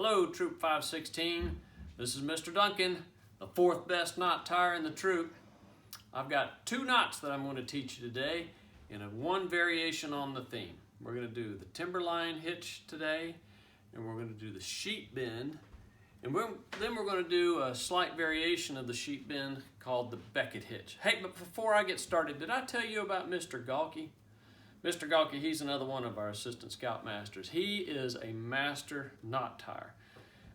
Hello, Troop 516. This is Mr. Duncan, the fourth best knot tire in the troop. I've got two knots that I'm going to teach you today in one variation on the theme. We're going to do the timber line hitch today, and we're going to do the sheet bend, and then we're going to do a slight variation of the sheet bend called the Becket Hitch. Hey, but before I get started, did I tell you about Mr. Galkey? Mr. Galkey, he's another one of our assistant scoutmasters. He is a master knot tire.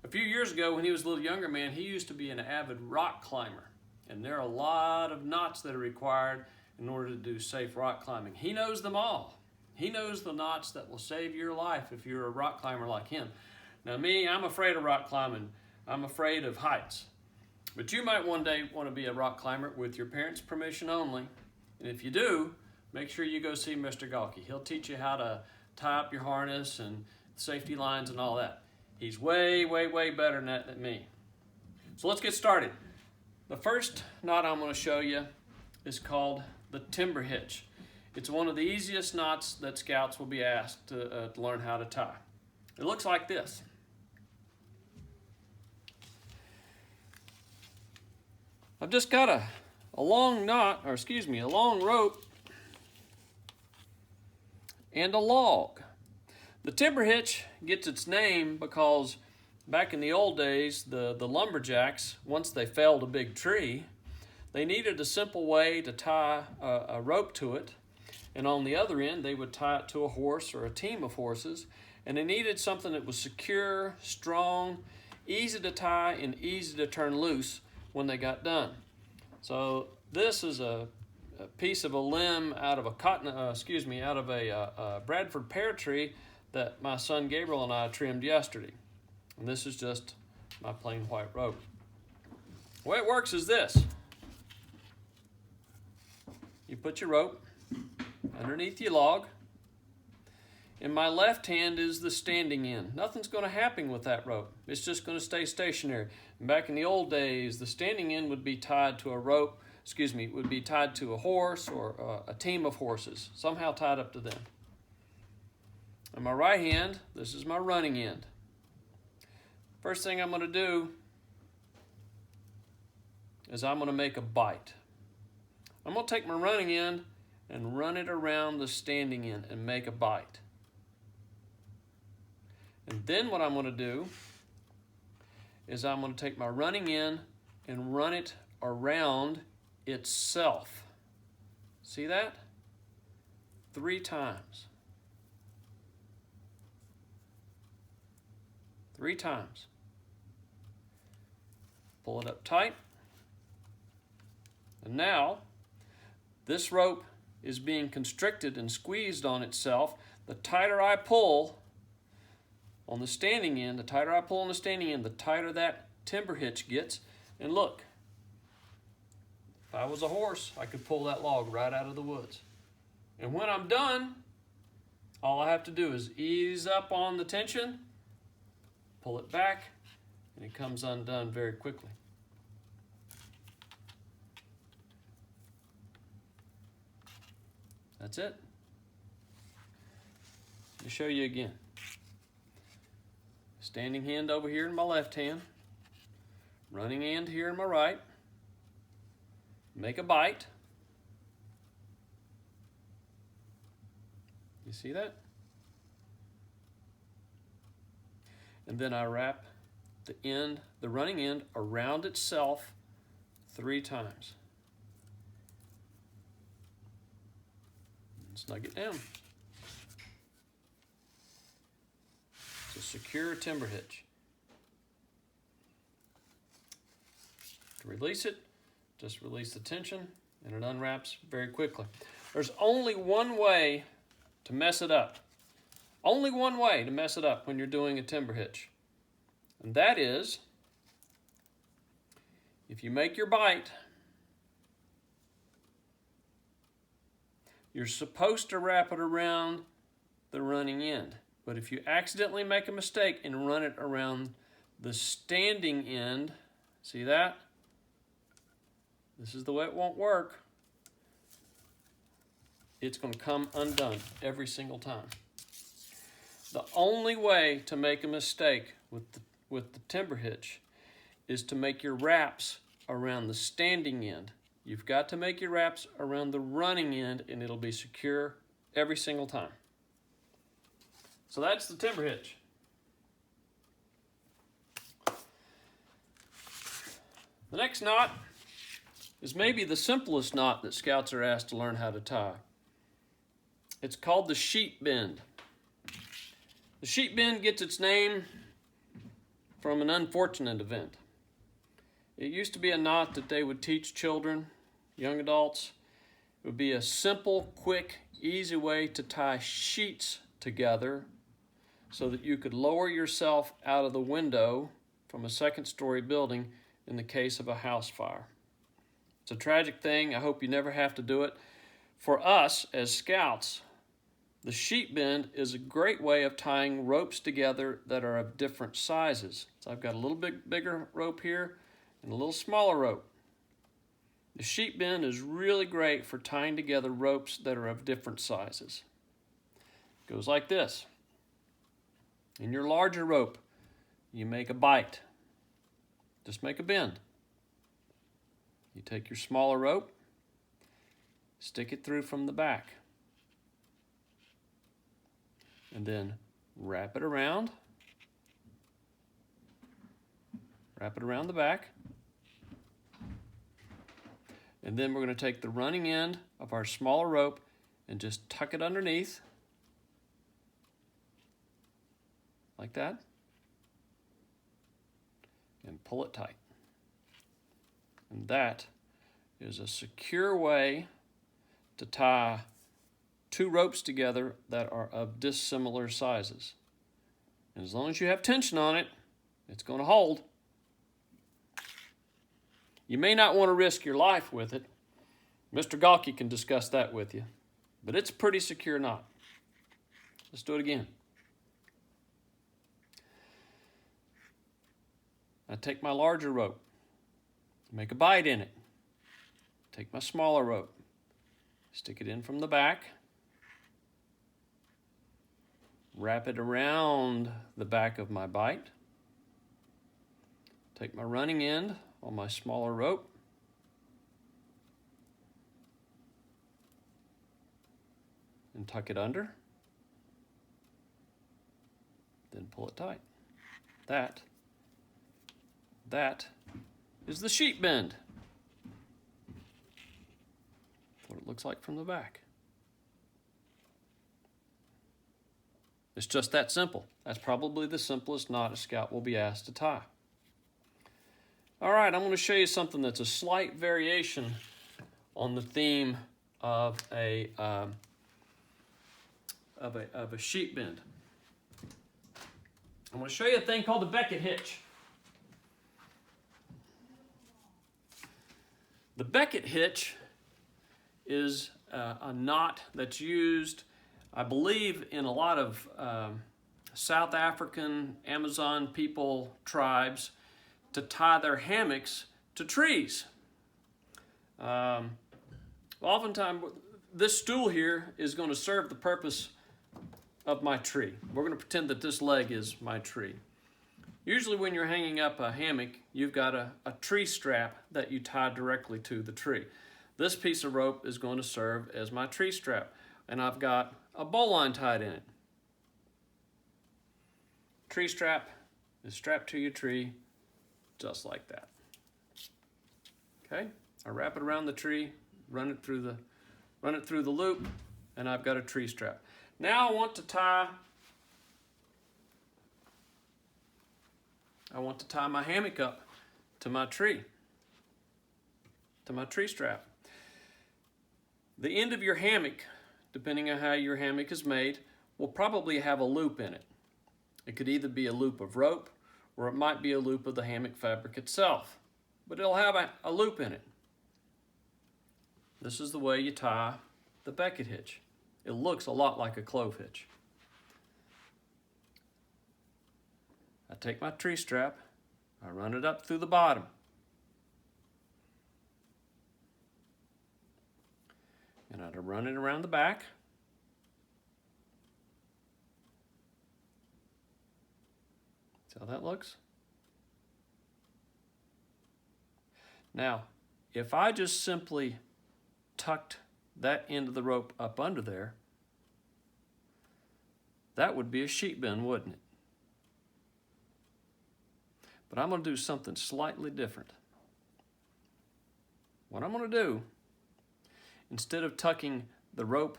A few years ago, when he was a little younger man, he used to be an avid rock climber. And there are a lot of knots that are required in order to do safe rock climbing. He knows them all. He knows the knots that will save your life if you're a rock climber like him. Now me, I'm afraid of rock climbing. I'm afraid of heights. But you might one day want to be a rock climber with your parents' permission only. And if you do, make sure you go see Mr. Galkey. He'll teach you how to tie up your harness and safety lines and all that. He's way, way, way better than that than me. So let's get started. The first knot I'm going to show you is called the Timber Hitch. It's one of the easiest knots that scouts will be asked to learn how to tie. It looks like this. I've just got a long knot, or excuse me, a long rope and a log. The timber hitch gets its name because back in the old days, the lumberjacks, once they felled a big tree, they needed a simple way to tie a rope to it, and on the other end they would tie it to a horse or a team of horses, and they needed something that was secure, strong, easy to tie, and easy to turn loose when they got done. So this is a piece of a limb out of a Bradford pear tree that my son Gabriel and I trimmed yesterday. And this is just my plain white rope. The way it works is this. You put your rope underneath your log. In my left hand is the standing end. Nothing's going to happen with that rope. It's just going to stay stationary. And back in the old days, the standing end would be tied to a rope, would be tied to a horse or a team of horses, somehow tied up to them. In my right hand, this is my running end. First thing I'm going to do is I'm going to make a bite. I'm going to take my running end and run it around the standing end and make a bite. And then what I'm going to do is I'm going to take my running end and run it around itself. See that? 3 times. 3 times. Pull it up tight. And now, this rope is being constricted and squeezed on itself. The tighter I pull on the standing end, the tighter that timber hitch gets. And look, if I was a horse, I could pull that log right out of the woods. And when I'm done, all I have to do is ease up on the tension, pull it back, and it comes undone very quickly. That's it. Let me show you again. Standing hand over here in my left hand, running hand here in my right. Make a bite. You see that? And then I wrap the running end around itself 3 times. And snug it down. It's a secure timber hitch. To release it, just release the tension and it unwraps very quickly. There's only one way to mess it up. Only one way to mess it up when you're doing a timber hitch. And that is, if you make your bite, you're supposed to wrap it around the running end. But if you accidentally make a mistake and run it around the standing end, see that? This is the way it won't work. It's going to come undone every single time. The only way to make a mistake with the timber hitch is to make your wraps around the standing end. You've got to make your wraps around the running end, and it'll be secure every single time. So that's the timber hitch. The next knot is maybe the simplest knot that scouts are asked to learn how to tie. It's called the sheep bend. The sheep bend gets its name from an unfortunate event. It used to be a knot that they would teach children, young adults. It would be a simple, quick, easy way to tie sheets together so that you could lower yourself out of the window from a second-story building in the case of a house fire. It's a tragic thing. I hope you never have to do it. For us as scouts, the sheep bend is a great way of tying ropes together that are of different sizes. So I've got a little bit bigger rope here and a little smaller rope. The sheep bend is really great for tying together ropes that are of different sizes. It goes like this. In your larger rope, you make a bite. Just make a bend. You take your smaller rope, stick it through from the back, and then wrap it around the back, and then we're going to take the running end of our smaller rope and just tuck it underneath, like that, and pull it tight. And that is a secure way to tie two ropes together that are of dissimilar sizes. And as long as you have tension on it, it's going to hold. You may not want to risk your life with it. Mr. Galky can discuss that with you. But it's a pretty secure knot. Let's do it again. I take my larger rope, make a bite in it. Take my smaller rope, stick it in from the back, wrap it around the back of my bite, take my running end on my smaller rope, and tuck it under, then pull it tight. That is the sheep bend. What it looks like from the back. It's just that simple. That's probably the simplest knot a scout will be asked to tie. All right, I'm going to show you something that's a slight variation on the theme of a sheep bend. I'm going to show you a thing called the Becket Hitch. The Becket Hitch is a knot that's used, I believe, in a lot of South African Amazon tribes to tie their hammocks to trees. Oftentimes, this stool here is going to serve the purpose of my tree. We're going to pretend that this leg is my tree. Usually when you're hanging up a hammock, you've got a tree strap that you tie directly to the tree. This piece of rope is going to serve as my tree strap, and I've got a bowline tied in it. Tree strap is strapped to your tree just like that. Okay, I wrap it around the tree, run it through the loop, and I've got a tree strap. Now I want to tie my hammock up to my tree strap. The end of your hammock, depending on how your hammock is made, will probably have a loop in it. It could either be a loop of rope or it might be a loop of the hammock fabric itself, but it'll have a loop in it. This is the way you tie the Becket hitch. It looks a lot like a clove hitch. I take my tree strap, I run it up through the bottom. And I'd run it around the back. See how that looks? Now, if I just simply tucked that end of the rope up under there, that would be a sheep bend, wouldn't it? But I'm going to do something slightly different. What I'm going to do, instead of tucking the rope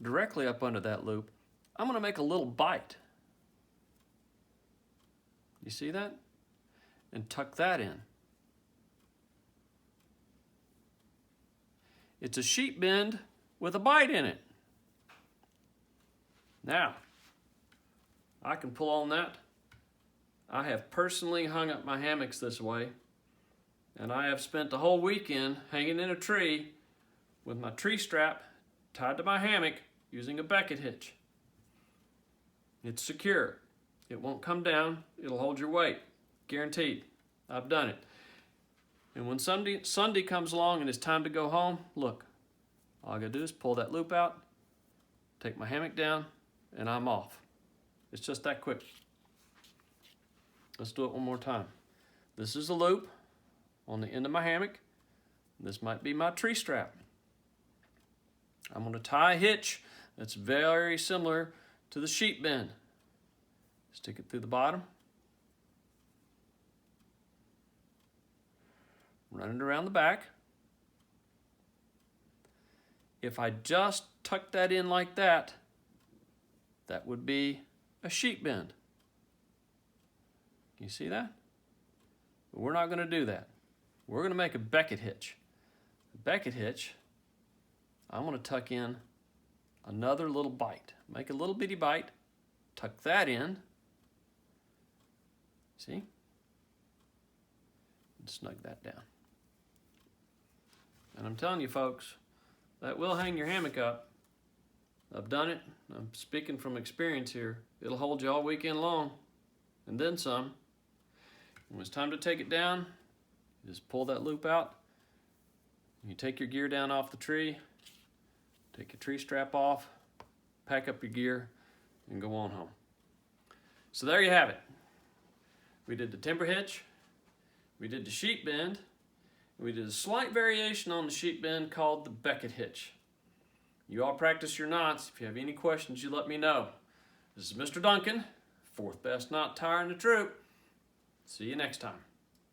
directly up under that loop, I'm going to make a little bite. You see that? And tuck that in. It's a sheep bend with a bite in it. Now, I can pull on that. I have personally hung up my hammocks this way, and I have spent the whole weekend hanging in a tree with my tree strap tied to my hammock using a Becket Hitch. It's secure. It won't come down. It'll hold your weight. Guaranteed. I've done it. And when Sunday comes along and it's time to go home, look, all I gotta do is pull that loop out, take my hammock down, and I'm off. It's just that quick. Let's do it one more time. This is the loop on the end of my hammock. This might be my tree strap. I'm going to tie a hitch that's very similar to the sheep bend. Stick it through the bottom. Run it around the back. If I just tuck that in like that, that would be a sheep bend. You see that? But we're not going to do that. We're going to make a Becket hitch. A Becket hitch, I'm going to tuck in another little bite. Make a little bitty bite, tuck that in. See? And snug that down. And I'm telling you folks, that will hang your hammock up. I've done it. I'm speaking from experience here. It'll hold you all weekend long, and then some. When it's time to take it down, you just pull that loop out. You take your gear down off the tree, take your tree strap off, pack up your gear, and go on home. So there you have it. We did the timber hitch, we did the sheep bend, and we did a slight variation on the sheep bend called the Becket hitch. You all practice your knots. If you have any questions, you let me know. This is Mr. Duncan, 4th best knot tire in the troop. See you next time.